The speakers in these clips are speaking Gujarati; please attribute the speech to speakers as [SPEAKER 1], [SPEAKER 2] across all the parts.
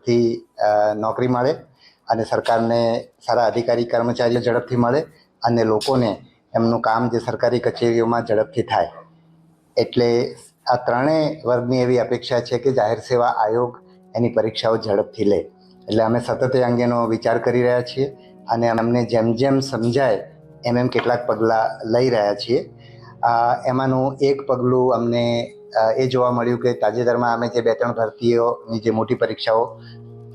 [SPEAKER 1] ઝડપથી નોકરી મળે અને સરકારને સારા અધિકારી કર્મચારીઓ ઝડપથી મળે અને લોકોને એમનું કામ જે સરકારી કચેરીઓમાં ઝડપથી થાય. એટલે આ ત્રણેય વર્ગની એવી અપેક્ષા છે કે જાહેર સેવા આયોગ એની પરીક્ષાઓ ઝડપથી લે. એટલે અમે સતત એ અંગેનો વિચાર કરી રહ્યા છીએ અને અમને જેમ જેમ સમજાય એમ કેટલાક પગલાં લઈ રહ્યા છીએ. એમાંનું એક પગલું અમને એ જોવા મળ્યું કે તાજેતરમાં અમે જે 2-3 ભરતીઓની જે મોટી પરીક્ષાઓ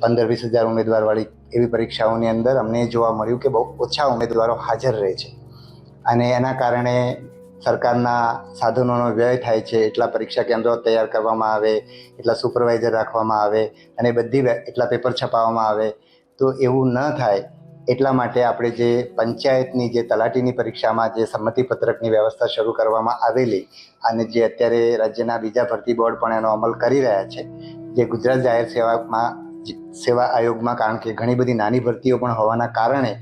[SPEAKER 1] 15-20 હજાર ઉમેદવારવાળી એવી પરીક્ષાઓની અંદર અમને જોવા મળ્યું કે બહુ ઓછા ઉમેદવારો હાજર રહે છે અને એના કારણે સરકારના સાધનોનો વ્યય થાય છે. એટલા પરીક્ષા કેન્દ્રો તૈયાર કરવામાં આવે, એટલા સુપરવાઇઝર રાખવામાં આવે અને એટલા પેપર છપાવવામાં આવે. તો એવું ન થાય એટલા માટે આપણે જે પંચાયતની જે તલાટીની પરીક્ષામાં જે સંમતિપત્રકની વ્યવસ્થા શરૂ કરવામાં આવેલી અને જે અત્યારે રાજ્યના બીજા ભરતી બોર્ડ પણ એનો અમલ કરી રહ્યા છે, જે ગુજરાત જાહેર સેવા આયોગમાં, કારણ કે ઘણી બધી નાની ભરતીઓ પણ હોવાના કારણે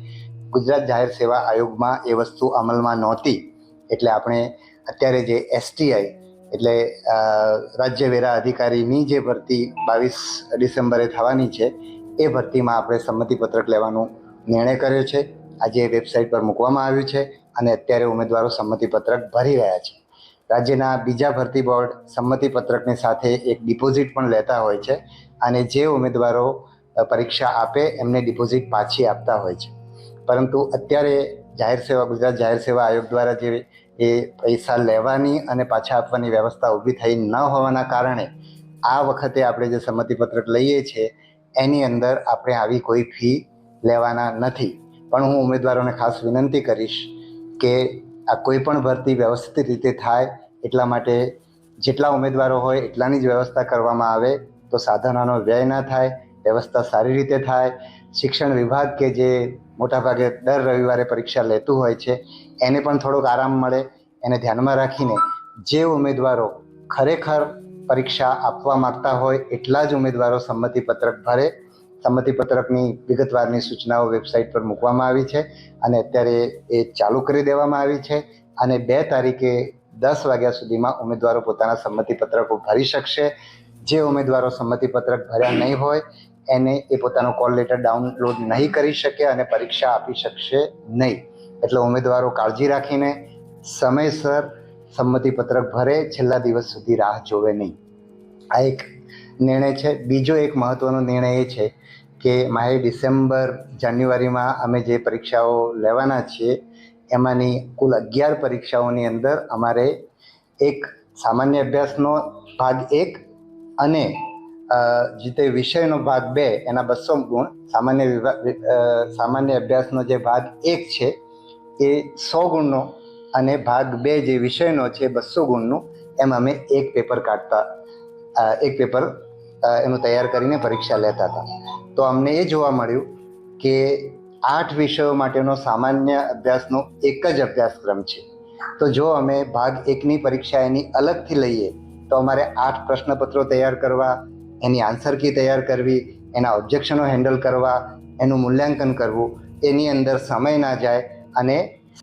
[SPEAKER 1] ગુજરાત જાહેર સેવા આયોગમાં એ વસ્તુ અમલમાં નહોતી. એટલે આપણે અત્યારે જે STI એટલે રાજ્ય વેરા અધિકારીની જે ભરતી 22 ડિસેમ્બરે થવાની છે એ ભરતીમાં આપણે સંમતિપત્રક લેવાનો નિર્ણય કર્યો છે. આજે વેબસાઇટ પર મૂકવામાં આવ્યું છે અને અત્યારે ઉમેદવારો સંમતિપત્રક ભરી રહ્યા છે. રાજ્યના બીજા ભરતી બોર્ડ સંમતિપત્રકની સાથે એક ડિપોઝિટ પણ લેતા હોય છે અને જે ઉમેદવારો પરીક્ષા આપે એમને ડિપોઝિટ પાછી આપતા હોય છે. પરંતુ અત્યારે ગુજરાત જાહેર સેવા આયોગ દ્વારા જે એ પૈસા લેવાની અને પાછા આપવાની વ્યવસ્થા ઊભી થઈ ન હોવાના કારણે આ વખતે આપણે જે સંમતિપત્રક લઈએ છીએ એની અંદર આપણે આવી કોઈ ફી લેવાના નથી. પણ હું ઉમેદવારોને ખાસ વિનંતી કરીશ કે આ કોઈ પણ ભરતી વ્યવસ્થિત રીતે થાય એટલા માટે જેટલા ઉમેદવારો હોય એટલાની જ વ્યવસ્થા કરવામાં આવે તો સાધનોનો વ્યય ના થાય, વ્યવસ્થા સારી રીતે થાય. શિક્ષણ વિભાગ કે જે મોટાભાગે દર રવિવારે પરીક્ષા લેતું હોય છે એને પણ થોડોક આરામ મળે. એને ધ્યાનમાં રાખીને જે ઉમેદવારો ખરેખર પરીક્ષા આપવા માગતા હોય એટલા જ ઉમેદવારો સંમતિપત્રક ભરે. સંમતિપત્રકની વિગતવારની સૂચનાઓ વેબસાઇટ પર મૂકવામાં આવી છે અને અત્યારે એ ચાલુ કરી દેવામાં આવી છે અને 2 તારીખે 10 વાગ્યા સુધીમાં ઉમેદવારો પોતાના સંમતિપત્રકો ભરી શકશે. જે ઉમેદવારો સંમતિપત્રક ભર્યા નહીં હોય એને એ પોતાનો કોલ લેટર ડાઉનલોડ નહીં કરી શકે અને પરીક્ષા આપી શકશે નહીં. એટલે ઉમેદવારો કાળજી રાખીને સમયસર સંમતિપત્રક ભરે, છેલ્લા દિવસ સુધી રાહ જોવે નહીં. આ એક નિર્ણય છે. બીજો એક મહત્વનો નિર્ણય એ છે કે માહે ડિસેમ્બર જાન્યુઆરીમાં અમે જે પરીક્ષાઓ લેવાના છીએ એમાંની કુલ 11 પરીક્ષાઓની અંદર અમારે એક સામાન્ય અભ્યાસનો ભાગ 1 અને જે તે વિષયનો ભાગ 2 એના 200 ગુણ, સામાન્ય અભ્યાસનો જે ભાગ 1 છે એ 100 ગુણનો અને ભાગ 2 જે વિષયનો છે 200 ગુણનું, એમ અમે એક પેપર એનું તૈયાર કરીને પરીક્ષા લેતા હતા. તો અમને એ જોવા મળ્યું કે 8 વિષયો માટેનો સામાન્ય અભ્યાસનો એક જ અભ્યાસક્રમ છે. તો જો અમે ભાગ 1ની પરીક્ષા એની અલગથી લઈએ તો અમારે 8 પ્રશ્નપત્રો તૈયાર કરવા, એની આન્સર કી તૈયાર કરવી, એના ઓબ્જેક્શનો હેન્ડલ કરવા, એનું મૂલ્યાંકન કરવું, એની અંદર સમય ના જાય અને